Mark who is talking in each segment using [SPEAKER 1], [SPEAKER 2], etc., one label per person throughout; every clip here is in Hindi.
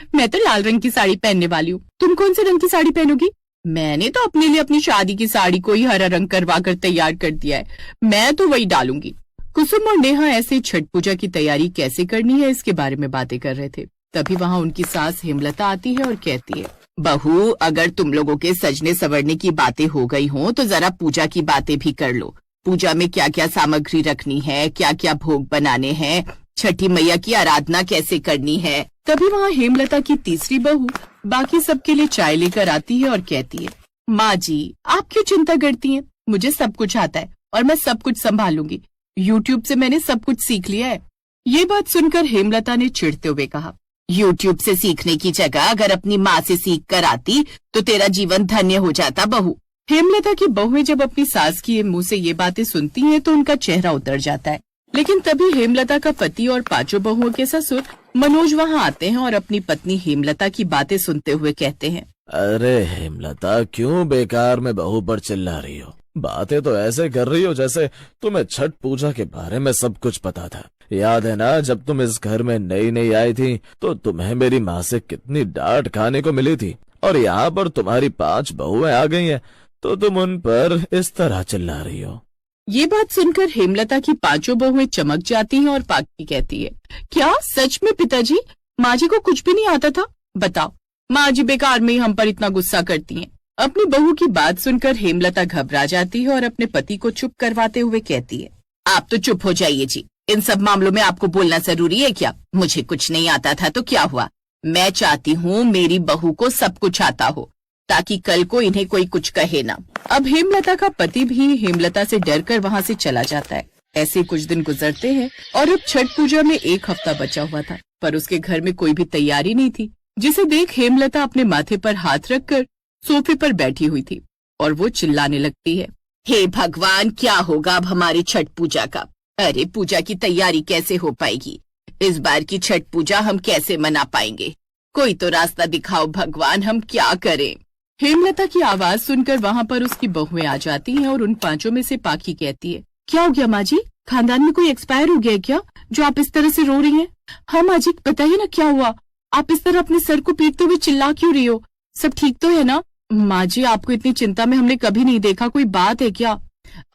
[SPEAKER 1] मैं तो लाल रंग की साड़ी पहनने वाली हूँ, तुम कौन से रंग की साड़ी पहनोगी? मैंने तो अपने लिए अपनी शादी की साड़ी को ही हरा रंग करवा कर तैयार कर दिया है, मैं तो वही डालूंगी। कुसुम और नेहा ऐसे छठ पूजा की तैयारी कैसे करनी है इसके बारे में बातें कर रहे थे। तभी वहाँ उनकी सास हेमलता आती है और कहती है, बहू, अगर तुम लोगों के सजने संवरने की बातें हो गई हों तो जरा पूजा की बातें भी कर लो। पूजा में क्या क्या सामग्री रखनी है, क्या क्या भोग बनाने हैं, छठी मैया की आराधना कैसे करनी है। तभी वहाँ हेमलता की तीसरी बहू बाकी सबके लिए चाय लेकर आती है और कहती है, माँ जी, आप क्यों चिंता करती हैं? मुझे सब कुछ आता है और मैं सब कुछ संभालूंगी। यूट्यूब से मैंने सब कुछ सीख लिया है। ये बात सुनकर हेमलता ने चिढ़ते हुए कहा, यूट्यूब से सीखने की जगह अगर अपनी माँ से सीख कर आती तो तेरा जीवन धन्य हो जाता बहू। हेमलता की बहुएं जब अपनी सास की मुंह से ये बातें सुनती हैं तो उनका चेहरा उतर जाता है। लेकिन तभी हेमलता का पति और पांचों बहुओं के ससुर मनोज वहाँ आते हैं और अपनी पत्नी हेमलता की बातें सुनते हुए कहते हैं,
[SPEAKER 2] अरे हेमलता, क्यों बेकार में बहू पर चिल्ला रही हो? बातें तो ऐसे कर रही हो जैसे तुम्हें छठ पूजा के बारे में सब कुछ पता था। याद है ना, जब तुम इस घर में नई नई आई थी तो तुम्हें मेरी माँ से कितनी डांट खाने को मिली थी, और यहाँ पर तुम्हारी 5 बहुएं आ गई हैं तो तुम उन पर इस तरह चिल्ला रही हो।
[SPEAKER 1] ये बात सुनकर हेमलता की पांचों बहुएं चमक जाती हैं और पाकी कहती है, क्या सच में पिताजी? माँ जी को कुछ भी नहीं आता था? बताओ, माँ जी बेकार में ही हम पर इतना गुस्सा करती हैं। अपनी बहू की बात सुनकर हेमलता घबरा जाती है और अपने पति को चुप करवाते हुए कहती है, आप तो चुप हो जाइए जी, इन सब मामलों में आपको बोलना जरूरी है क्या? मुझे कुछ नहीं आता था तो क्या हुआ? मैं चाहती हूँ मेरी बहू को सब कुछ आता हो ताकि कल को इन्हें कोई कुछ कहे ना। अब हेमलता का पति भी हेमलता से डरकर वहाँ से चला जाता है। ऐसे कुछ दिन गुजरते हैं और अब छठ पूजा में 1 हफ्ता बचा हुआ था, पर उसके घर में कोई भी तैयारी नहीं थी, जिसे देख हेमलता अपने माथे पर हाथ रखकर सोफे पर बैठी हुई थी और वो चिल्लाने लगती है, हे भगवान, क्या होगा अब हमारी छठ पूजा का? अरे पूजा की तैयारी कैसे हो पाएगी? इस बार की छठ पूजा हम कैसे मना पाएंगे? कोई तो रास्ता दिखाओ भगवान, हम क्या करें? हेमलता की आवाज सुनकर वहाँ पर उसकी बहुएं आ जाती हैं और उन पांचों में से पाकी कहती है, क्या हो गया माँ जी? खानदान में कोई एक्सपायर हो गया है क्या, जो आप इस तरह से रो रही हैं? हाँ माँ जी, बताइए ना क्या हुआ? आप इस तरह अपने सर को पीटते हुए चिल्ला क्यों रही हो? सब ठीक तो है ना? माँ जी, आपको इतनी चिंता में हमने कभी नहीं देखा, कोई बात है क्या?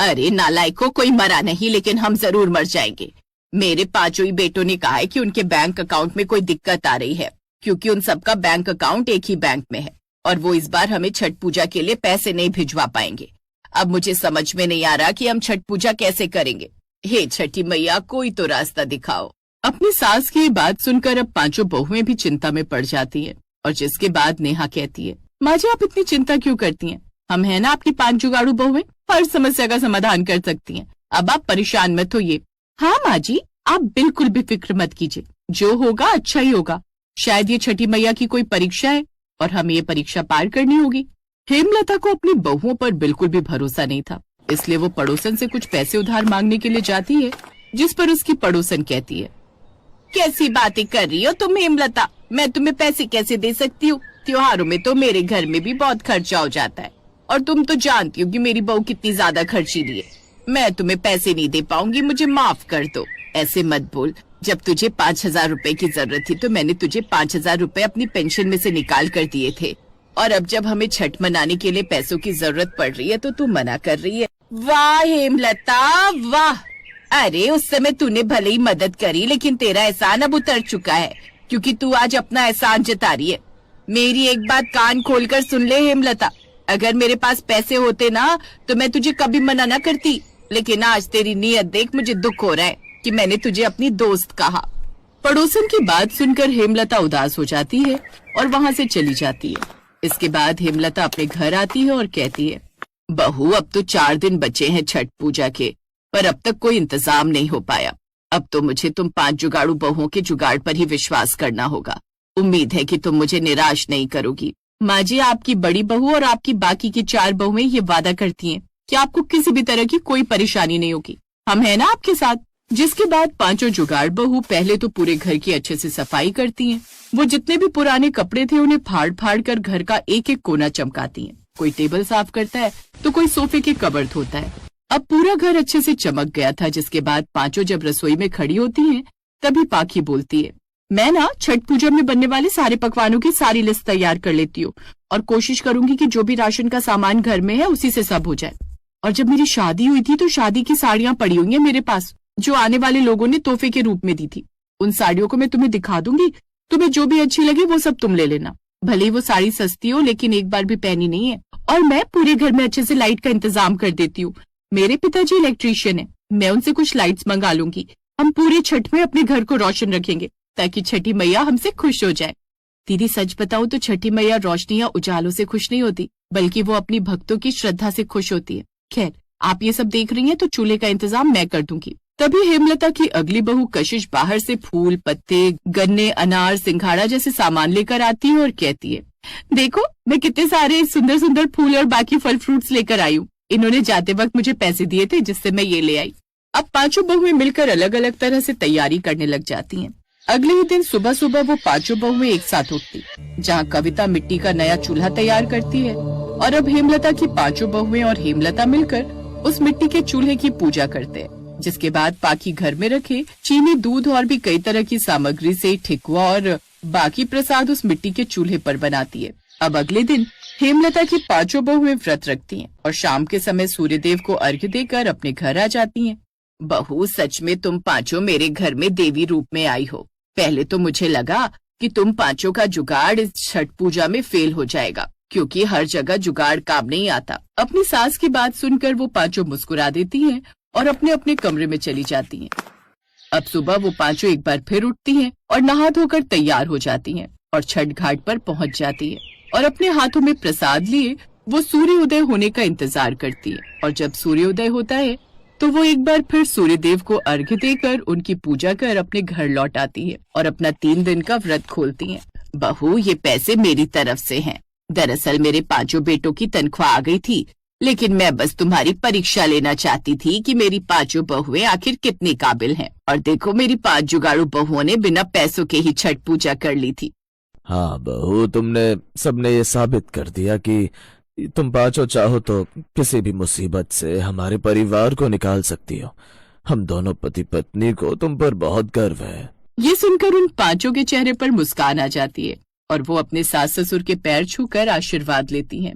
[SPEAKER 1] अरे नालायको, कोई मरा नहीं, लेकिन हम जरूर मर जाएंगे। मेरे 5 ही बेटों ने कहा है कि उनके बैंक अकाउंट में कोई दिक्कत आ रही है, क्योंकि उन सबका बैंक अकाउंट एक ही बैंक में है और वो इस बार हमें छठ पूजा के लिए पैसे नहीं भिजवा पाएंगे। अब मुझे समझ में नहीं आ रहा कि हम छठ पूजा कैसे करेंगे। हे छठी मैया, कोई तो रास्ता दिखाओ। अपनी सास की बात सुनकर अब पांचों बहुएं भी चिंता में पड़ जाती हैं और जिसके बाद नेहा कहती है, माँ जी आप इतनी चिंता क्यों करती हैं? हम है ना आपकी 5 जुगाड़ू बहुएं, हर समस्या का समाधान कर सकती हैं। अब आप परेशान मत होइए। हाँ माँ जी, आप बिल्कुल भी फिक्र मत कीजिए, जो होगा अच्छा ही होगा। शायद ये छठी मैया की कोई परीक्षा है और हमें ये परीक्षा पार करनी होगी। हेमलता को अपनी बहुओं पर बिल्कुल भी भरोसा नहीं था, इसलिए वो पड़ोसन से कुछ पैसे उधार मांगने के लिए जाती है, जिस पर उसकी पड़ोसन कहती है, कैसी बातें कर रही हो तुम हेमलता? मैं तुम्हें पैसे कैसे दे सकती हूँ? त्योहारों में तो मेरे घर में भी बहुत खर्चा हो जाता है और तुम तो जानती हो कि मेरी बहू कितनी ज्यादा खर्चीली है। मैं तुम्हें पैसे नहीं दे पाऊंगी, मुझे माफ कर दो। ऐसे मत बोल, जब तुझे 5,000 रुपए की जरूरत थी तो मैंने तुझे 5,000 रुपए अपनी पेंशन में से निकाल कर दिए थे, और अब जब हमें छठ मनाने के लिए पैसों की जरूरत पड़ रही है तो तू मना कर रही है। वाह हेमलता वाह! अरे उस समय तूने भले ही मदद करी, लेकिन तेरा एहसान अब उतर चुका है, क्योंकि तू आज अपना एहसान जता रही है। मेरी एक बात कान खोलकर सुन ले हेमलता, अगर मेरे पास पैसे होते ना तो मैं तुझे कभी मना न करती, लेकिन आज तेरी नीयत देख मुझे दुख हो रहा है कि मैंने तुझे अपनी दोस्त कहा। पड़ोसन की बात सुनकर हेमलता उदास हो जाती है और वहाँ से चली जाती है। इसके बाद हेमलता अपने घर आती है और कहती है, बहू अब तो 4 दिन बचे हैं छठ पूजा के, पर अब तक कोई इंतजाम नहीं हो पाया। अब तो मुझे तुम 5 जुगाड़ू बहुओं के जुगाड़ पर ही विश्वास करना होगा। उम्मीद है कि तुम मुझे निराश नहीं करोगी। माँ जी, आपकी बड़ी बहू और आपकी बाकी की 4 बहुएं ये वादा करती हैं कि आपको किसी भी तरह की कोई परेशानी नहीं होगी, हम है ना आपके साथ। जिसके बाद 5 जुगाड़ बहू पहले तो पूरे घर की अच्छे से सफाई करती हैं। वो जितने भी पुराने कपड़े थे उन्हें फाड़ फाड़ कर घर का एक एक कोना चमकाती हैं। कोई टेबल साफ करता है तो कोई सोफे के कबर्ड धोता है। अब पूरा घर अच्छे से चमक गया था। जिसके बाद 5 जब रसोई में खड़ी होती हैं, तभी पाखी बोलती है, मैं ना छठ पूजा में बनने वाले सारे पकवानों की सारी लिस्ट तैयार कर लेती हूँ और कोशिश करूंगी कि जो भी राशन का सामान घर में है उसी से सब हो जाए। और जब मेरी शादी हुई थी तो शादी की साड़ियां पड़ी हुई हैं मेरे पास, जो आने वाले लोगों ने तोहफे के रूप में दी थी। उन साड़ियों को मैं तुम्हें दिखा दूंगी, तुम्हें जो भी अच्छी लगे वो सब तुम ले लेना। भले ही वो साड़ी सस्ती हो लेकिन एक बार भी पहनी नहीं है। और मैं पूरे घर में अच्छे से लाइट का इंतजाम कर देती हूँ। मेरे पिताजी इलेक्ट्रीशियन है, मैं उनसे कुछ लाइट्स मंगा लूंगी। हम पूरे छठ में अपने घर को रोशन रखेंगे ताकि छठी मैया हमसे खुश हो जाए। दीदी सच बताऊं तो छठी मैया रोशनी या उजालों से खुश नहीं होती, बल्कि वो अपनी भक्तों की श्रद्धा से खुश होती है। खैर, आप ये सब देख रही हैं तो चूल्हे का इंतजाम मैं कर दूंगी। तभी हेमलता की अगली बहू कशिश बाहर से फूल, पत्ते, गन्ने, अनार, सिंघाड़ा जैसे सामान लेकर आती है और कहती है, देखो मैं कितने सारे सुंदर सुंदर फूल और बाकी फल फ्रूट्स लेकर आई हूँ। इन्होंने जाते वक्त मुझे पैसे दिए थे जिससे मैं ये ले आई। अब पांचों बहुएं मिलकर अलग अलग तरह से तैयारी करने लग जाती हैं। अगले ही दिन सुबह सुबह वो पांचों बहुएं एक साथ उठती, जहाँ कविता मिट्टी का नया चूल्हा तैयार करती है और अब हेमलता की पांचों बहुएं और हेमलता मिलकर उस मिट्टी के चूल्हे की पूजा करते हैं। जिसके बाद पाकी घर में रखे चीनी, दूध और भी कई तरह की सामग्री से ठेकुआ और बाकी प्रसाद उस मिट्टी के चूल्हे पर बनाती है। अब अगले दिन हेमलता की पांचों बहुएं व्रत रखती हैं और शाम के समय सूर्यदेव को अर्घ्य देकर अपने घर आ जाती हैं। बहू, सच में तुम पांचों मेरे घर में देवी रूप में आई हो। पहले तो मुझे लगा कि तुम पांचों का जुगाड़ इस छठ पूजा में फेल हो जाएगा, क्योंकि हर जगह जुगाड़ काम नहीं आता। अपनी सास की बात सुनकर वो पांचों मुस्कुरा देती हैं और अपने अपने कमरे में चली जाती हैं। अब सुबह वो पांचों एक बार फिर उठती हैं और नहा धोकर तैयार हो जाती हैं और छठ घाट पर पहुंच जाती है और अपने हाथों में प्रसाद लिए वो सूर्य उदय होने का इंतजार करती है। और जब सूर्य उदय होता है तो वो एक बार फिर सूर्यदेव को अर्घ्य देकर उनकी पूजा कर अपने घर लौट आती है और अपना 3 दिन का व्रत खोलती हैं। बहू, ये पैसे मेरी तरफ से हैं। दरअसल मेरे पांचों बेटों की तनख्वाह आ गई थी, लेकिन मैं बस तुम्हारी परीक्षा लेना चाहती थी कि मेरी पांचों बहुएं आखिर कितनी काबिल हैं। और देखो, मेरी 5 जुगाड़ू बहुओं ने बिना पैसों के ही छठ पूजा कर ली थी।
[SPEAKER 2] हाँ बहू, सबने ये साबित कर दिया कि तुम पांचों चाहो तो किसी भी मुसीबत से हमारे परिवार को निकाल सकती हो। हम दोनों पति पत्नी को तुम पर बहुत गर्व है।
[SPEAKER 1] ये सुनकर उन पांचों के चेहरे पर मुस्कान आ जाती है और वो अपने सास ससुर के पैर छूकर आशीर्वाद लेती हैं।